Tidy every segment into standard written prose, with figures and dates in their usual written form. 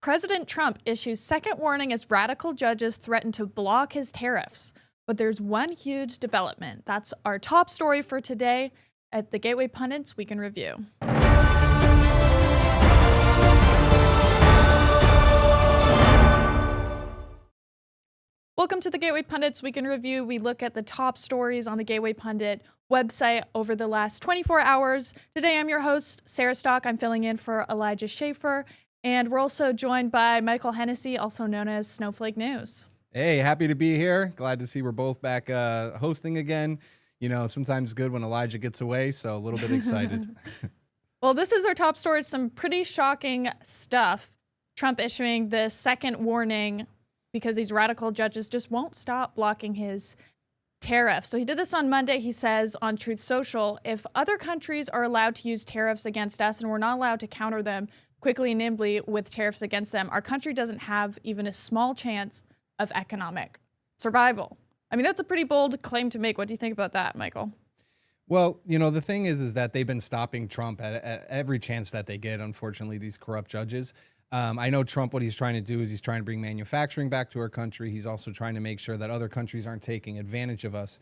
President Trump issues second warning as radical judges threaten to block his tariffs. But there's one huge development. That's our top story for today at the Gateway Pundits Week in Review. Welcome to the Gateway Pundits Week in Review. We look at the top stories on the Gateway Pundit website over the last 24 hours. Today, I'm your host, Sarah Stock. I'm filling in for Elijah Schaefer. And we're also joined by Michael Hennessy, also known as Snowflake News. Hey, happy to be here. Glad to see we're both back hosting again. You know, sometimes good when Elijah gets away, so a little bit excited. Well, this is our top story. Some pretty shocking stuff. Trump issuing the second warning because these radical judges just won't stop blocking his tariffs. So he did this on Monday. He says on Truth Social, if other countries are allowed to use tariffs against us and we're not allowed to counter them quickly and nimbly with tariffs against them, our country doesn't have even a small chance of economic survival. I mean, that's a pretty bold claim to make. What do you think about that, Michael? Well, you know, the thing is that they've been stopping Trump at every chance that they get, unfortunately, these corrupt judges. I know Trump, what he's trying to do is he's trying to bring manufacturing back to our country. He's also trying to make sure that other countries aren't taking advantage of us.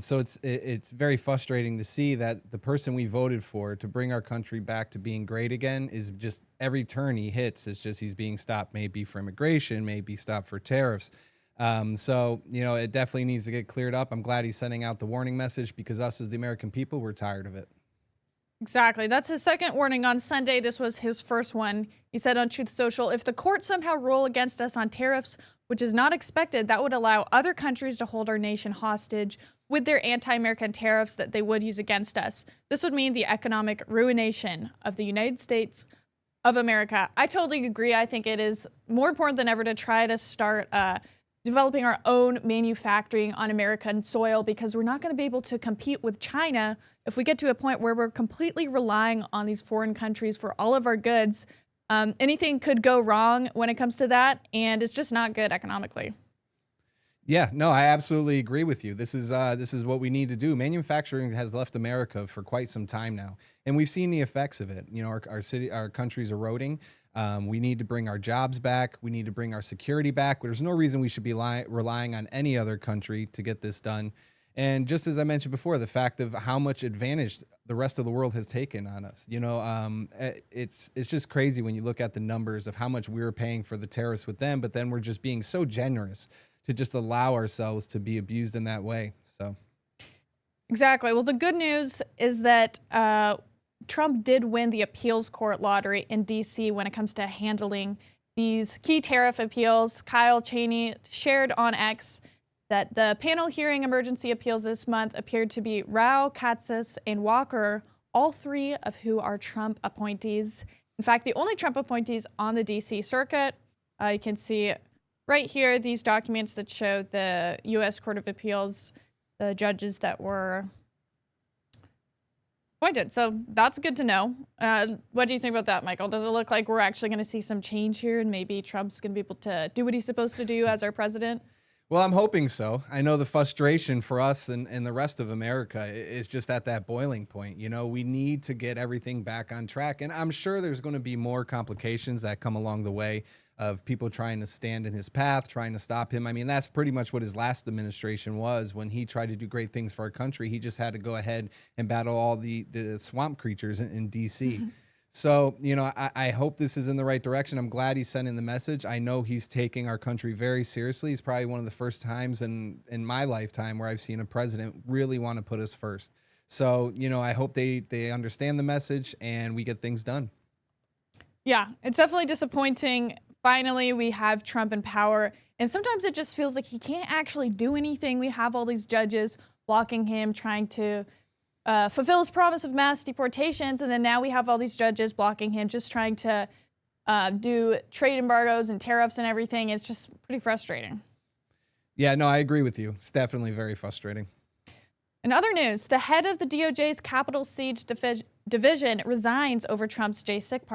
So it's very frustrating to see that the person we voted for to bring our country back to being great again is just every turn he hits, it's just he's being stopped, maybe for immigration, maybe stopped for tariffs. So, you know, it definitely needs to get cleared up. I'm glad he's sending out the warning message because us as the American people, we're tired of it. Exactly. That's his second warning on Sunday. This was his first one. He said on Truth Social, if the courts somehow rule against us on tariffs, which is not expected, that would allow other countries to hold our nation hostage with their anti-American tariffs that they would use against us. This would mean the economic ruination of the United States of America. I totally agree. I think it is more important than ever to try to start developing our own manufacturing on American soil because we're not going to be able to compete with China if we get to a point where we're completely relying on these foreign countries for all of our goods. Anything could go wrong when it comes to that, and it's just not good economically. Yeah, no, I absolutely agree with you. This is what we need to do. Manufacturing has left America for quite some time now, and we've seen the effects of it. You know, our country's eroding. We need to bring our jobs back. We need to bring our security back. There's no reason we should be relying on any other country to get this done. And just as I mentioned before, the fact of how much advantage the rest of the world has taken on us. You know, it's just crazy when you look at the numbers of how much we're paying for the tariffs with them, but then we're just being so generous to just allow ourselves to be abused in that way. So, exactly. Well, the good news is that Trump did win the appeals court lottery in D.C. when it comes to handling these key tariff appeals. Kyle Cheney shared on X that the panel hearing emergency appeals this month appeared to be Rao, Katsas, and Walker, all three of who are Trump appointees. In fact, the only Trump appointees on the D.C. circuit. You can see right here these documents that show the U.S. Court of Appeals, the judges that were appointed. So that's good to know. What do you think about that, Michael? Does it look like we're actually going to see some change here and maybe Trump's going to be able to do what he's supposed to do as our president? Well, I'm hoping so. I know the frustration for us and the rest of America is just at that boiling point. You know, we need to get everything back on track. And I'm sure there's going to be more complications that come along the way of people trying to stand in his path, trying to stop him. I mean, that's pretty much what his last administration was when he tried to do great things for our country. He just had to go ahead and battle all the swamp creatures in D.C. So, you know, I hope this is in the right direction. I'm glad he's sending the message. I know he's taking our country very seriously. It's probably one of the first times in my lifetime where I've seen a president really want to put us first. So, you know, I hope they understand the message and we get things done. Yeah, it's definitely disappointing. Finally, we have Trump in power. And sometimes it just feels like he can't actually do anything. We have all these judges blocking him, trying to fulfill his promise of mass deportations, and then now we have all these judges blocking him, just trying to do trade embargoes and tariffs and everything. It's just pretty frustrating. Yeah, no, I agree with you. It's definitely very frustrating. In other news, the head of the DOJ's Capitol Siege Division resigns over Trump's J6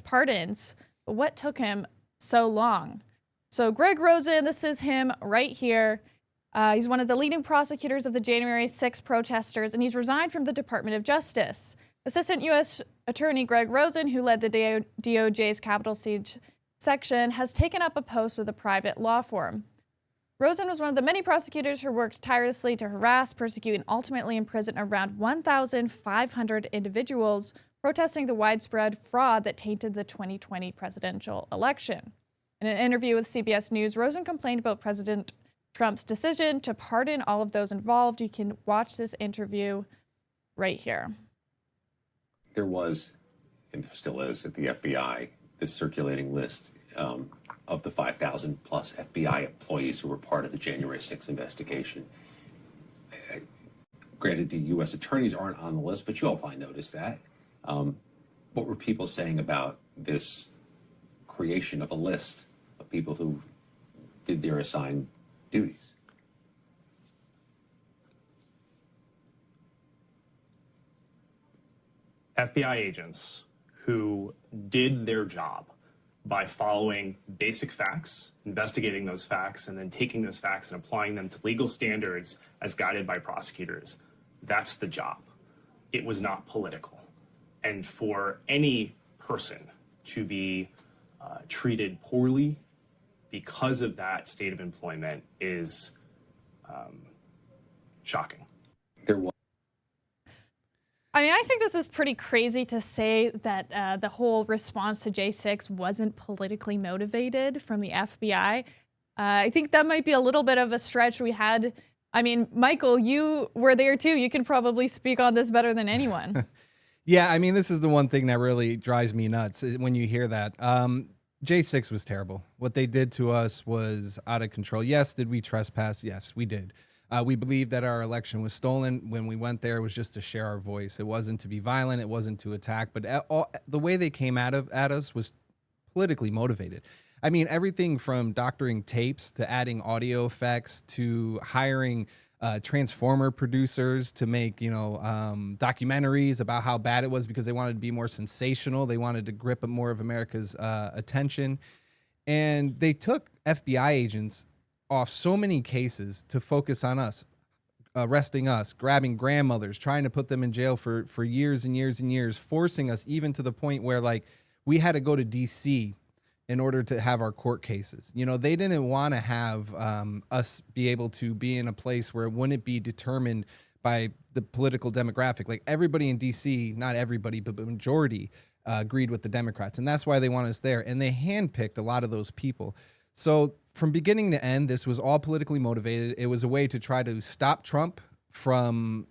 pardons. But what took him so long? So Greg Rosen, this is him right here. He's one of the leading prosecutors of the January 6 protesters, and he's resigned from the Department of Justice. Assistant U.S. Attorney Greg Rosen, who led the DOJ's Capitol Siege section, has taken up a post with a private law firm. Rosen was one of the many prosecutors who worked tirelessly to harass, persecute, and ultimately imprison around 1,500 individuals protesting the widespread fraud that tainted the 2020 presidential election. In an interview with CBS News, Rosen complained about President Trump's decision to pardon all of those involved. You can watch this interview right here. There was, and there still is at the FBI, this circulating list of the 5,000 plus FBI employees who were part of the January 6th investigation. Granted, the U.S. attorneys aren't on the list, but you all probably noticed that. What were people saying about this creation of a list of people who did their assigned duties? FBI agents who did their job by following basic facts, investigating those facts, and then taking those facts and applying them to legal standards as guided by prosecutors. That's the job. It was not political. And for any person to be treated poorly because of that state of employment is shocking. There was. I mean, I think this is pretty crazy to say that the whole response to J6 wasn't politically motivated from the FBI. I think that might be a little bit of a stretch. I mean, Michael, you were there too. You can probably speak on this better than anyone. Yeah, I mean, this is the one thing that really drives me nuts when you hear that. J6 was terrible. What they did to us was out of control. Yes, did we trespass? Yes, we did. We believed that our election was stolen. When we went there, it was just to share our voice. It wasn't to be violent. It wasn't to attack. But the way they came at us was politically motivated. I mean, everything from doctoring tapes to adding audio effects to hiring Transformer producers to make, documentaries about how bad it was because they wanted to be more sensational. They wanted to grip more of America's attention. And they took FBI agents off so many cases to focus on us, arresting us, grabbing grandmothers, trying to put them in jail for years and years and years, forcing us even to the point where we had to go to DC in order to have our court cases. They didn't want to have us be able to be in a place where it wouldn't be determined by the political demographic. Like everybody in DC, not everybody, but the majority agreed with the Democrats. And that's why they want us there. And they handpicked a lot of those people. So from beginning to end, this was all politically motivated. It was a way to try to stop Trump from,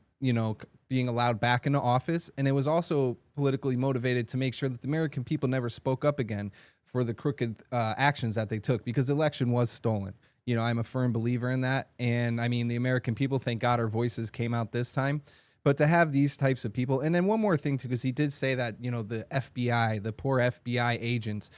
being allowed back into office. And it was also politically motivated to make sure that the American people never spoke up again for the crooked actions that they took, because the election was stolen. I'm a firm believer in that. And I mean, the American people, thank God our voices came out this time. But to have these types of people, and then one more thing too, because he did say that, the FBI, the poor FBI agents,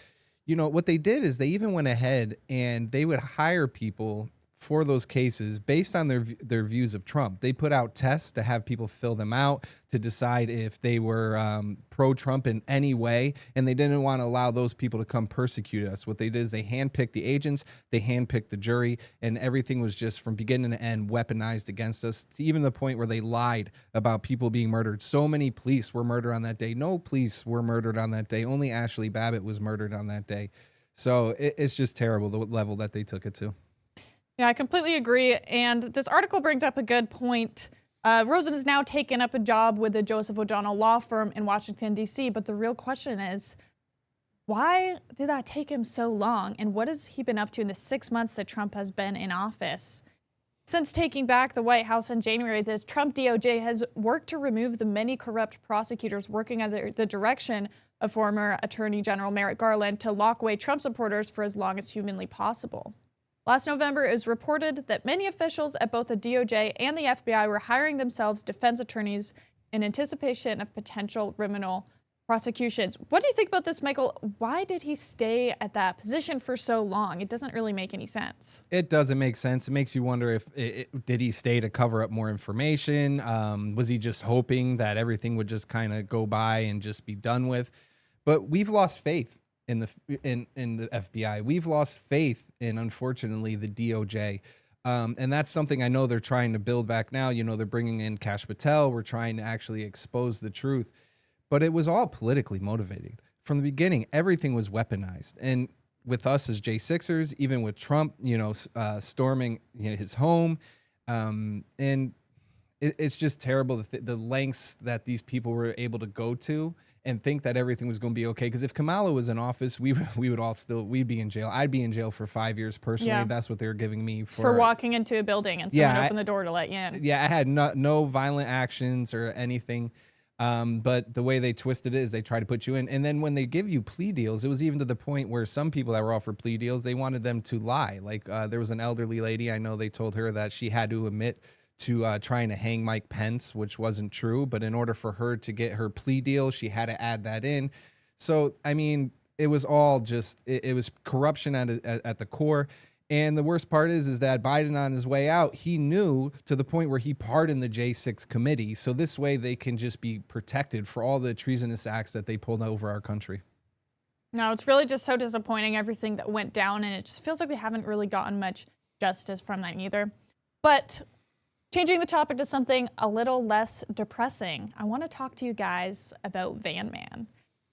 what they did is they even went ahead and they would hire people for those cases based on their views of Trump. They put out tests to have people fill them out to decide if they were pro-Trump in any way, and they didn't want to allow those people to come persecute us. What they did is they handpicked the agents, they handpicked the jury, and everything was just from beginning to end weaponized against us, to even the point where they lied about people being murdered. So many police were murdered on that day. No police were murdered on that day. Only Ashley Babbitt was murdered on that day. So it's just terrible, the level that they took it to. Yeah, I completely agree. And this article brings up a good point. Rosen has now taken up a job with the Joseph O'Donnell law firm in Washington, D.C. But the real question is, why did that take him so long? And what has he been up to in the 6 months that Trump has been in office? Since taking back the White House in January, the Trump DOJ has worked to remove the many corrupt prosecutors working under the direction of former Attorney General Merrick Garland to lock away Trump supporters for as long as humanly possible. Last November, it was reported that many officials at both the DOJ and the FBI were hiring themselves defense attorneys in anticipation of potential criminal prosecutions. What do you think about this, Michael? Why did he stay at that position for so long? It doesn't really make any sense. It doesn't make sense. It makes you wonder if did he stay to cover up more information? Was he just hoping that everything would just kind of go by and just be done with? But we've lost faith in the FBI. We've lost faith in, unfortunately, the DOJ. And that's something I know they're trying to build back now. They're bringing in Kash Patel. We're trying to actually expose the truth. but it was all politically motivated. From the beginning, everything was weaponized. And with us as J6ers, even with Trump, storming his home, and it's just terrible the lengths that these people were able to go to and think that everything was going to be okay. Because if Kamala was in office, we'd be in jail. I'd be in jail for 5 years personally. Yeah. That's what they were giving me for walking into a building and someone opened the door to let you in. Yeah, I had no violent actions or anything. But the way they twisted it is they try to put you in. And then when they give you plea deals, it was even to the point where some people that were offered plea deals, they wanted them to lie. Like there was an elderly lady, I know they told her that she had to admit to trying to hang Mike Pence, which wasn't true. But in order for her to get her plea deal, she had to add that in. So, I mean, it was all just, it was corruption at the core. And the worst part is that Biden on his way out, he knew to the point where he pardoned the J6 committee. So this way they can just be protected for all the treasonous acts that they pulled over our country. No, it's really just so disappointing, everything that went down. And it just feels like we haven't really gotten much justice from that either. But changing the topic to something a little less depressing, I want to talk to you guys about Van Man.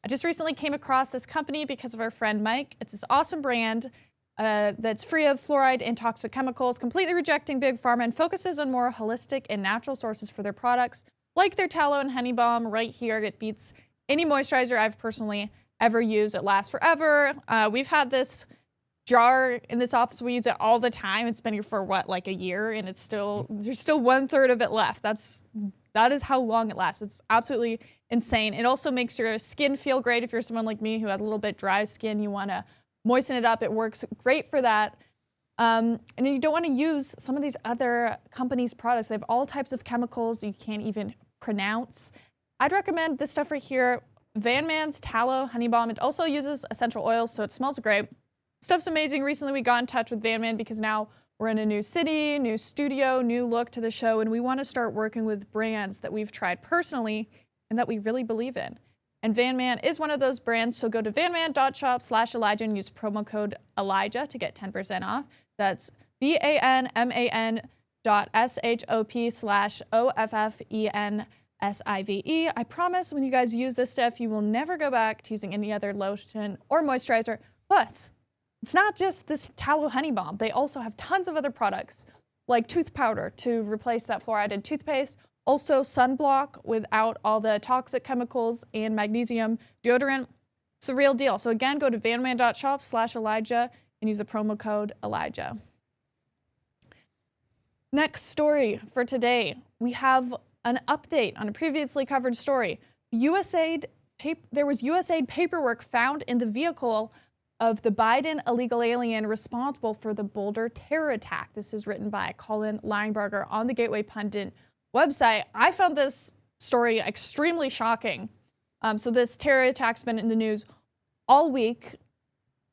I just recently came across this company because of our friend Mike. It's this awesome brand that's free of fluoride and toxic chemicals, completely rejecting big pharma, and focuses on more holistic and natural sources for their products, like their tallow and honey balm right here. It beats any moisturizer I've personally ever used. It lasts forever. We've had this jar in this office. We use it all the time. It's been here for like a year, and there's still 1/3 of it left. That is how long it lasts. It's absolutely insane. It also makes your skin feel great. If you're someone like me who has a little bit dry skin, you want to moisten it up. It works great for that. And you don't want to use some of these other companies' products. They have all types of chemicals you can't even pronounce. I'd recommend this stuff right here. Van Man's Tallow Honey Balm. It also uses essential oils, so it smells great. Stuff's amazing. Recently, we got in touch with Van Man because now we're in a new city, new studio, new look to the show, and we want to start working with brands that we've tried personally and that we really believe in. And Van Man is one of those brands, so go to vanman.shop/Elijah and use promo code Elijah to get 10% off. That's vanman.shop/OFFENSIVE. I promise when you guys use this stuff, you will never go back to using any other lotion or moisturizer. Plus, it's not just this tallow honey balm. They also have tons of other products like tooth powder to replace that fluoride toothpaste. Also sunblock without all the toxic chemicals and magnesium deodorant. It's the real deal. So again, go to vanman.shop/Elijah and use the promo code Elijah. Next story for today. We have an update on a previously covered story. There was USAID paperwork found in the vehicle of the Biden illegal alien responsible for the Boulder terror attack. This is written by Colin Linebarger on the Gateway Pundit website. I found this story extremely shocking. So this terror attack's been in the news all week,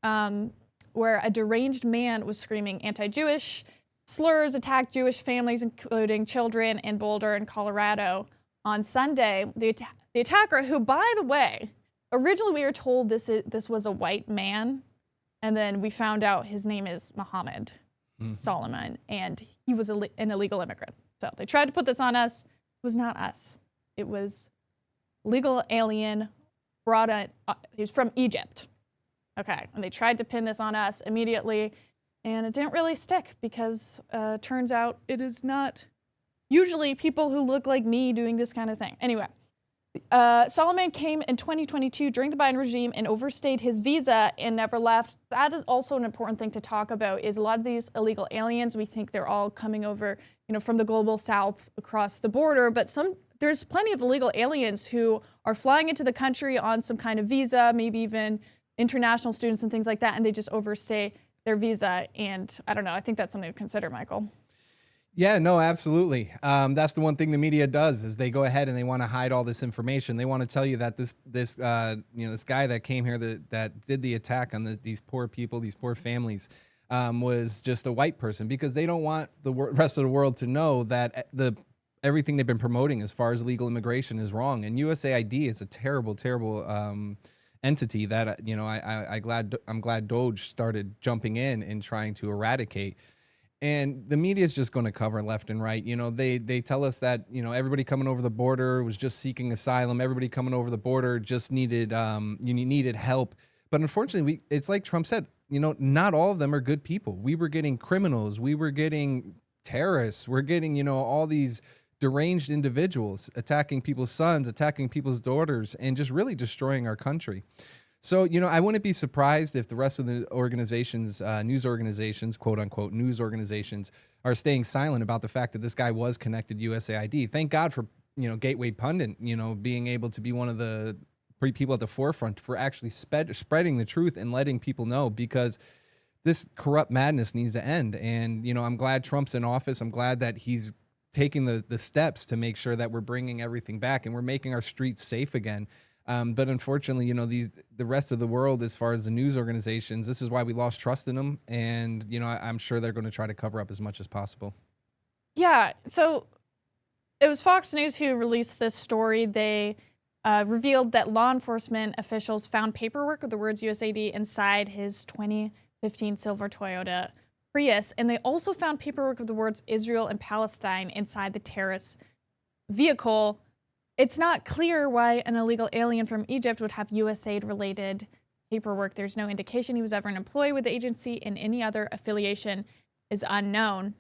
where a deranged man was screaming anti-Jewish slurs, attacked Jewish families, including children, in Boulder and Colorado on Sunday. The attacker, who, by the way, originally we were told this was a white man, and then we found out his name is Mohammed Solomon, and he was an illegal immigrant. So they tried to put this on us. It was not us. It was legal alien brought in. He was from Egypt. Okay, and they tried to pin this on us immediately, and it didn't really stick because turns out it is not usually people who look like me doing this kind of thing. Anyway, Solomon came in 2022 during the Biden regime and overstayed his visa and never left. That is also an important thing to talk about, is a lot of these illegal aliens, we think they're all coming over, from the global south across the border, but there's plenty of illegal aliens who are flying into the country on some kind of visa, maybe even international students and things like that, and they just overstay their visa. And I don't know, I think that's something to consider, Michael. Yeah, no, absolutely. That's the one thing the media does, is they go ahead and they want to hide all this information. They want to tell you that this guy that came here that did the attack on these poor people, these poor families, was just a white person, because they don't want the rest of the world to know that everything they've been promoting as far as legal immigration is wrong. And USAID is a terrible, terrible entity that I'm glad Doge started jumping in and trying to eradicate. And the media is just going to cover left and right. They tell us that, everybody coming over the border was just seeking asylum. Everybody coming over the border just needed needed help. But unfortunately, it's like Trump said, not all of them are good people. We were getting criminals. We were getting terrorists. We're getting, all these deranged individuals attacking people's sons, attacking people's daughters, and just really destroying our country. So, I wouldn't be surprised if the rest of the organizations, news organizations, quote unquote, news organizations are staying silent about the fact that this guy was connected to USAID. Thank God for, Gateway Pundit, being able to be one of the people at the forefront for actually spreading the truth and letting people know, because this corrupt madness needs to end. And, I'm glad Trump's in office. I'm glad that he's taking the steps to make sure that we're bringing everything back and we're making our streets safe again. But unfortunately, the rest of the world, as far as the news organizations, this is why we lost trust in them. And, I'm sure they're going to try to cover up as much as possible. Yeah. So it was Fox News who released this story. They revealed that law enforcement officials found paperwork with the words USAID inside his 2015 silver Toyota Prius. And they also found paperwork with the words Israel and Palestine inside the terrorist vehicle. It's not clear why an illegal alien from Egypt would have USAID-related paperwork. There's no indication he was ever an employee with the agency, and any other affiliation is unknown.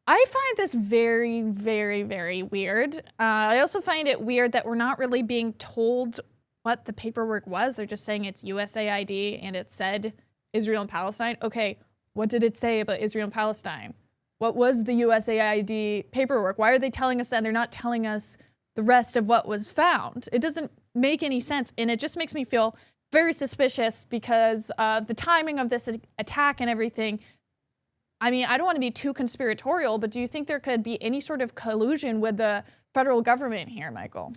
I find this very, very, very weird. I also find it weird that we're not really being told what the paperwork was. They're just saying it's USAID, and it said Israel and Palestine. Okay, what did it say about Israel and Palestine? What was the USAID paperwork? Why are they telling us that and they're not telling us the rest of what was found? It doesn't make any sense, and it just makes me feel very suspicious because of the timing of this attack and everything. I mean, I don't want to be too conspiratorial, but do you think there could be any sort of collusion with the federal government here, Michael?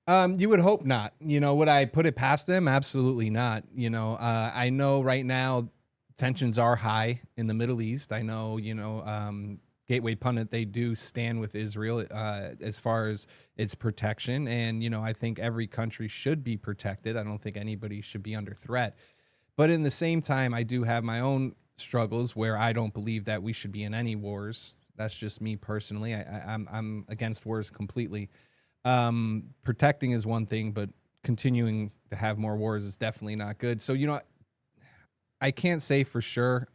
You would hope not. Would I put it past them? Absolutely not. I know right now tensions are high in the Middle East. I know, Gateway Pundit, they do stand with Israel as far as its protection. And, I think every country should be protected. I don't think anybody should be under threat. But in the same time, I do have my own struggles where I don't believe that we should be in any wars. That's just me personally. I'm against wars completely. Protecting is one thing, but continuing to have more wars is definitely not good. So, I can't say for sure.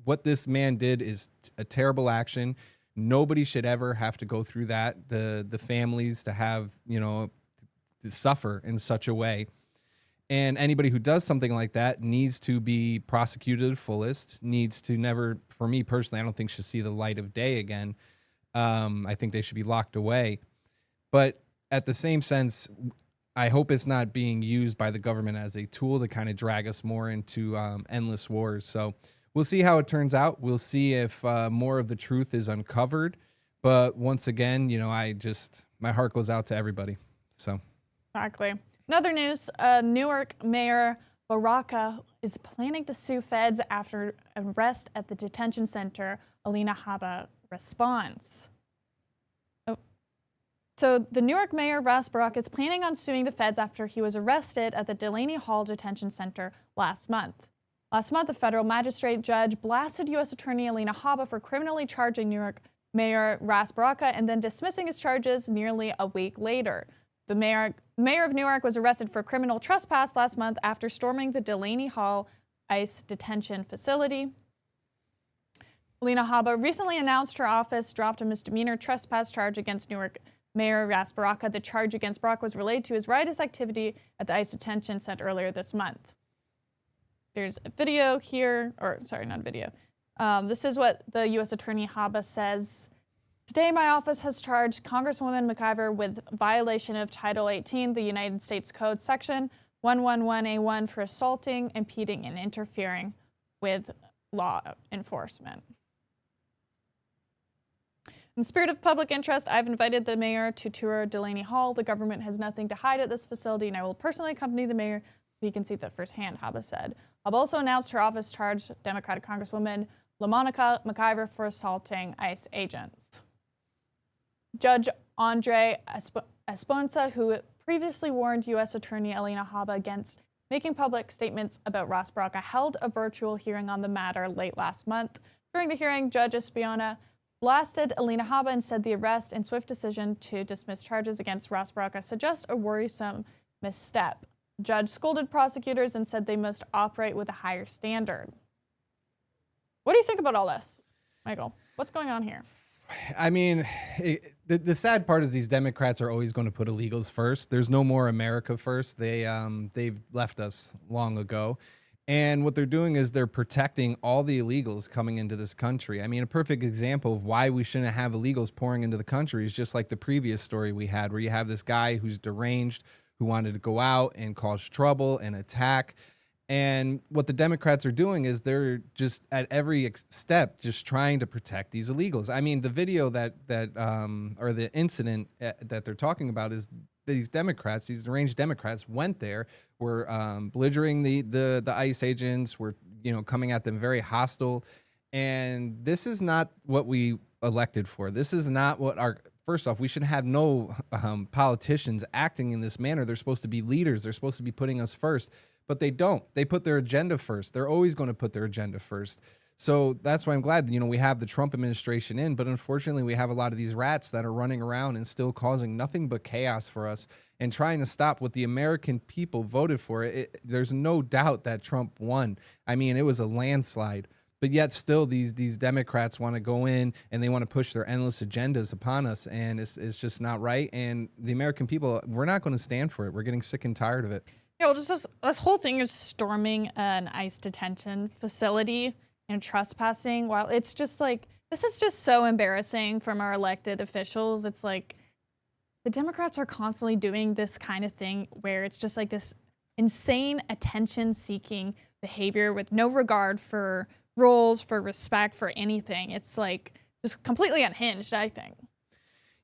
What this man did is a terrible action. Nobody should ever have to go through that. The families to have, to suffer in such a way. And anybody who does something like that needs to be prosecuted to the fullest, needs to never, for me personally, I don't think should see the light of day again. I think they should be locked away. But at the same sense, I hope it's not being used by the government as a tool to kind of drag us more into endless wars. So we'll see how it turns out. We'll see if more of the truth is uncovered. But once again, my heart goes out to everybody. So Exactly. In other news, Newark Mayor Baraka is planning to sue feds after arrest at the detention center. Alina Habba responds. So the Newark Mayor Baraka is planning on suing the feds after he was arrested at the Delaney Hall Detention Center last month. Last month, a federal magistrate judge blasted U.S. Attorney Alina Habba for criminally charging Newark Mayor Baraka and then dismissing his charges nearly a week later. The mayor of Newark was arrested for criminal trespass last month after storming the Delaney Hall ICE detention facility. Alina Habba recently announced her office dropped a misdemeanor trespass charge against Newark Mayor Baraka. The charge against Baraka was related to his riotous activity at the ICE detention center earlier this month. There's a video here, or sorry, not a video. This is what the U.S. Attorney Habba says. Today, my office has charged Congresswoman McIver with violation of Title 18, the United States Code, Section 111A1 for assaulting, impeding, and interfering with law enforcement. In the spirit of public interest, I've invited the mayor to tour Delaney Hall. The government has nothing to hide at this facility, and I will personally accompany the mayor so he can see that firsthand, Habba said. Habba also announced her office charged Democratic Congresswoman LaMonica McIver for assaulting ICE agents. Judge Andre Esponza, who previously warned U.S. Attorney Alina Habba against making public statements about Baraka, held a virtual hearing on the matter late last month. During the hearing, Judge Espiona blasted Alina Habba and said the arrest and swift decision to dismiss charges against Baraka suggest a worrisome misstep. The judge scolded prosecutors and said they must operate with a higher standard. What do you think about all this, Michael? What's going on here? I mean, the sad part is these Democrats are always going to put illegals first. There's no more America first. They've left us long ago. And what they're doing is they're protecting all the illegals coming into this country. I mean, a perfect example of why we shouldn't have illegals pouring into the country is just like the previous story we had, where you have this guy who's deranged, who wanted to go out and cause trouble and attack. And what the Democrats are doing is they're just at every step just trying to protect these illegals. I mean, the video or the incident that they're talking about is these Democrats, these deranged Democrats, went there, were belligerent the ICE agents, were coming at them very hostile, and this is not what we elected for. This is not what our. First off, we should have no politicians acting in this manner. They're supposed to be leaders. They're supposed to be putting us first. But they don't. They put their agenda first. They're always going to put their agenda first. So that's why I'm glad, we have the Trump administration in, but unfortunately we have a lot of these rats that are running around and still causing nothing but chaos for us and trying to stop what the American people voted for. There's no doubt that Trump won. I mean, it was a landslide. But yet still these Democrats want to go in and they want to push their endless agendas upon us, and it's just not right. And the American people, we're not going to stand for it. We're getting sick and tired of it. Yeah, well, just this whole thing of storming an ICE detention facility and trespassing, while it's just like, this is just so embarrassing from our elected officials. It's like the Democrats are constantly doing this kind of thing where it's just like this insane attention-seeking behavior with no regard for rules, for respect, for anything. It's like just completely unhinged, I think.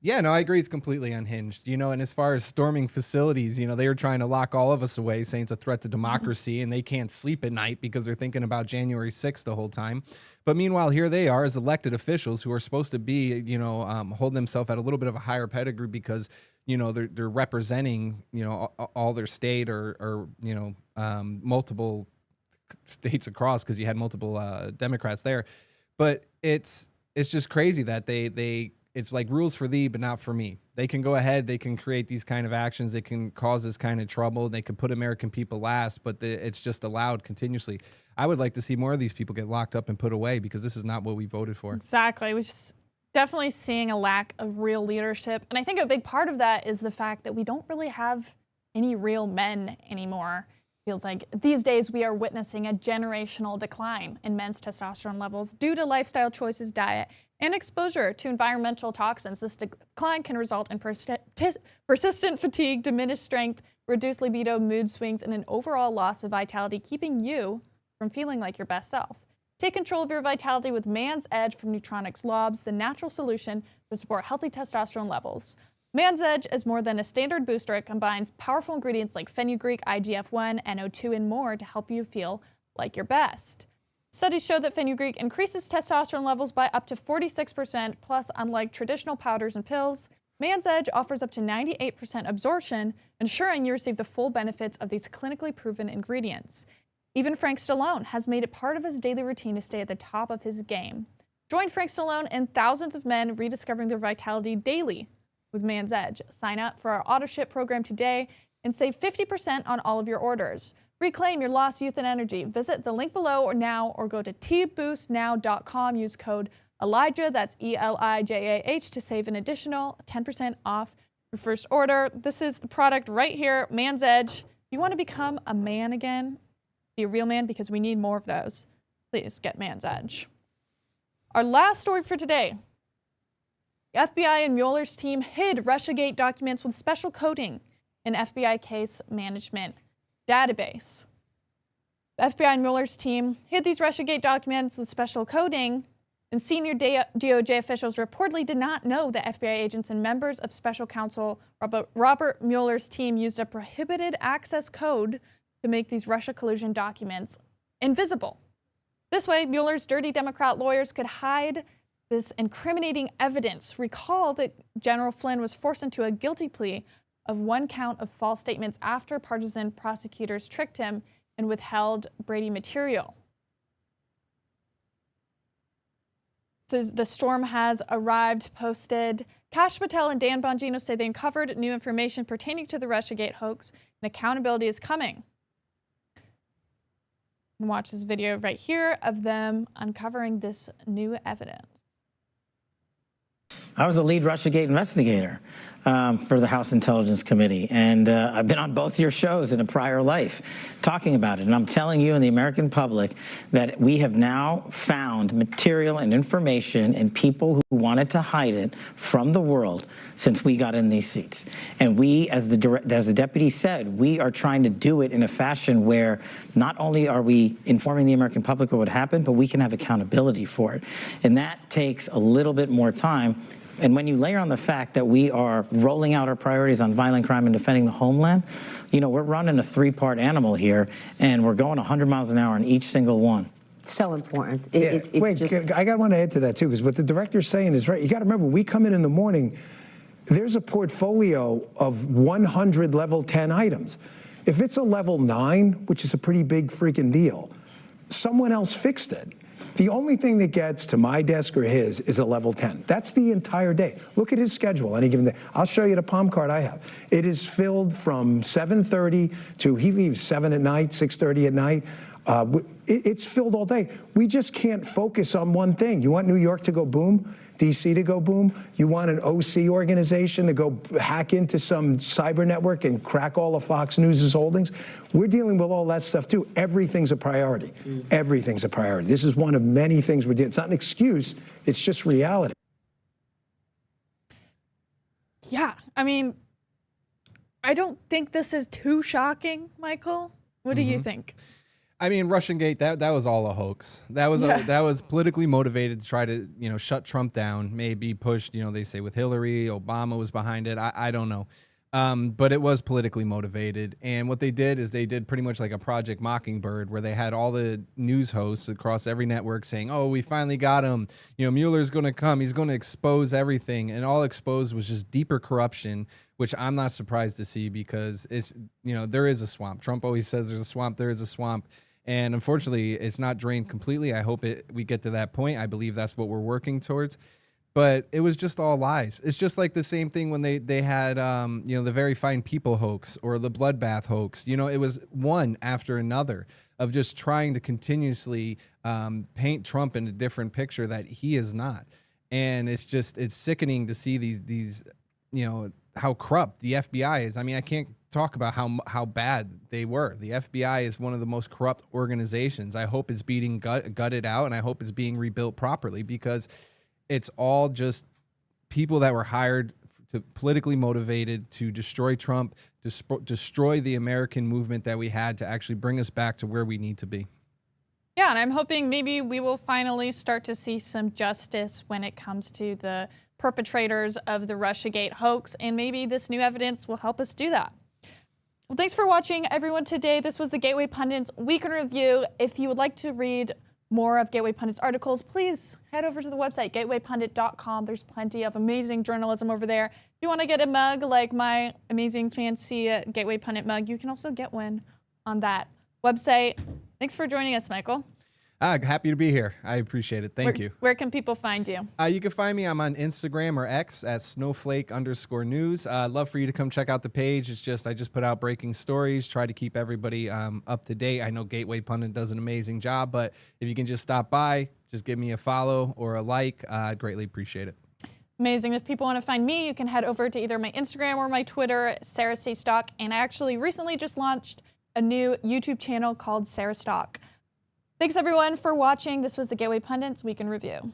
Yeah, no, I agree. It's completely unhinged, and as far as storming facilities, they were trying to lock all of us away, saying it's a threat to democracy and they can't sleep at night because they're thinking about January 6th the whole time. But meanwhile, here they are as elected officials who are supposed to be, hold themselves at a little bit of a higher pedigree because, they're representing, all their state or multiple states across, because you had multiple Democrats there. But it's just crazy that it's like rules for thee, but not for me. They can go ahead. They can create these kind of actions. They can cause this kind of trouble. They can put American people last, but it's just allowed continuously. I would like to see more of these people get locked up and put away because this is not what we voted for. Exactly. We're just definitely seeing a lack of real leadership. And I think a big part of that is the fact that we don't really have any real men anymore. Feels like these days we are witnessing a generational decline in men's testosterone levels due to lifestyle choices, diet, and exposure to environmental toxins. This decline can result in persistent fatigue, diminished strength, reduced libido, mood swings, and an overall loss of vitality, keeping you from feeling like your best self. Take control of your vitality with Man's Edge from Neutronics Labs, the natural solution to support healthy testosterone levels. Man's Edge is more than a standard booster. It combines powerful ingredients like fenugreek, IGF-1, NO2, and more to help you feel like your best. Studies show that fenugreek increases testosterone levels by up to 46%, plus unlike traditional powders and pills, Man's Edge offers up to 98% absorption, ensuring you receive the full benefits of these clinically proven ingredients. Even Frank Stallone has made it part of his daily routine to stay at the top of his game. Join Frank Stallone and thousands of men rediscovering their vitality daily with Man's Edge. Sign up for our auto ship program today and save 50% on all of your orders. Reclaim your lost youth and energy. Visit the link below or now or go to tboostnow.com. Use code Elijah, that's ELIJAH, to save an additional 10% off your first order. This is the product right here, Man's Edge. If you want to become a man again, be a real man, because we need more of those, please get Man's Edge. Our last story for today. The FBI and Mueller's team hid Russiagate documents with special coding in FBI case management database. The FBI and Mueller's team hid these Russiagate documents with special coding, and senior DOJ officials reportedly did not know that FBI agents and members of special counsel Robert Mueller's team used a prohibited access code to make these Russia collusion documents invisible. This way, Mueller's dirty Democrat lawyers could hide this incriminating evidence. Recall that General Flynn was forced into a guilty plea of one count of false statements after partisan prosecutors tricked him and withheld Brady material. The storm has arrived, posted. Kash Patel and Dan Bongino say they uncovered new information pertaining to the Russiagate hoax, and accountability is coming. And watch this video right here of them uncovering this new evidence. I was the lead Russiagate investigator for the House Intelligence Committee, and I've been on both your shows in a prior life talking about it. And I'm telling you and the American public that we have now found material and information and people who wanted to hide it from the world since we got in these seats. And we, as the deputy said, we are trying to do it in a fashion where not only are we informing the American public of what happened, but we can have accountability for it. And that takes a little bit more time. And when you layer on the fact that we are rolling out our priorities on violent crime and defending the homeland, you know, we're running a three-part animal here, and we're going 100 miles an hour on each single one. So important. Wait, I want to add to that, too, because what the director's saying is right. You got to remember, we come in the morning, there's a portfolio of 100 level 10 items. If it's a level 9, which is a pretty big freaking deal, someone else fixed it. The only thing that gets to my desk or his is a level 10. That's the entire day. Look at his schedule any given day. I'll show you the palm card I have. It is filled from 7:30 to he leaves 7 at night, 6:30 at night. It's filled all day. We just can't focus on one thing. You want New York to go boom? DC to go boom? You want an OC organization to go hack into some cyber network and crack all of Fox News' holdings? We're dealing with all that stuff too. Everything's a priority. Everything's a priority. This is one of many things we're doing. It's not an excuse. It's just reality. Yeah, I mean, I don't think this is too shocking, Michael. What do you think? I mean, Russiagate, that was all a hoax. That was politically motivated to try to, you know, shut Trump down, maybe pushed, you know, they say with Hillary, Obama was behind it. I don't know. But it was politically motivated. And what they did is they did pretty much like a Project Mockingbird, where they had all the news hosts across every network saying, oh, we finally got him. You know, Mueller's going to come. He's going to expose everything. And all exposed was just deeper corruption, which I'm not surprised to see, because it's, you know, there is a swamp. Trump always says there's a swamp. There is a swamp. And unfortunately, it's not drained completely. I hope we get to that point. I believe that's what we're working towards. But it was just all lies. It's just like the same thing when they had, you know, the Very Fine People hoax or the bloodbath hoax. You know, it was one after another of just trying to continuously paint Trump in a different picture that he is not. And it's sickening to see these, you know, how corrupt the FBI is. I mean, I can't talk about how bad they were. The FBI is one of the most corrupt organizations. I hope it's being gutted out, and I hope it's being rebuilt properly, because it's all just people that were hired to politically motivated to destroy Trump, destroy the American movement that we had to actually bring us back to where we need to be. Yeah, and I'm hoping maybe we will finally start to see some justice when it comes to the perpetrators of the Russiagate hoax, and maybe this new evidence will help us do that. Well, thanks for watching, everyone, today. This was the Gateway Pundit's Week in Review. If you would like to read more of Gateway Pundit's articles, please head over to the website, gatewaypundit.com. There's plenty of amazing journalism over there. If you want to get a mug like my amazing fancy Gateway Pundit mug, you can also get one on that website. Thanks for joining us, Michael. Happy to be here. I appreciate it. Thank you. Where can people find you? You can find me. I'm on Instagram or X at snowflake_news. I'd love for you to come check out the page. I just put out breaking stories, try to keep everybody up to date. I know Gateway Pundit does an amazing job, but if you can just stop by, just give me a follow or a like, I'd greatly appreciate it. Amazing. If people want to find me, you can head over to either my Instagram or my Twitter, Sarah Stay Stock. And I actually recently just launched a new YouTube channel called Sarah Stock. Thanks, everyone, for watching. This was the Gateway Pundit's Week in Review.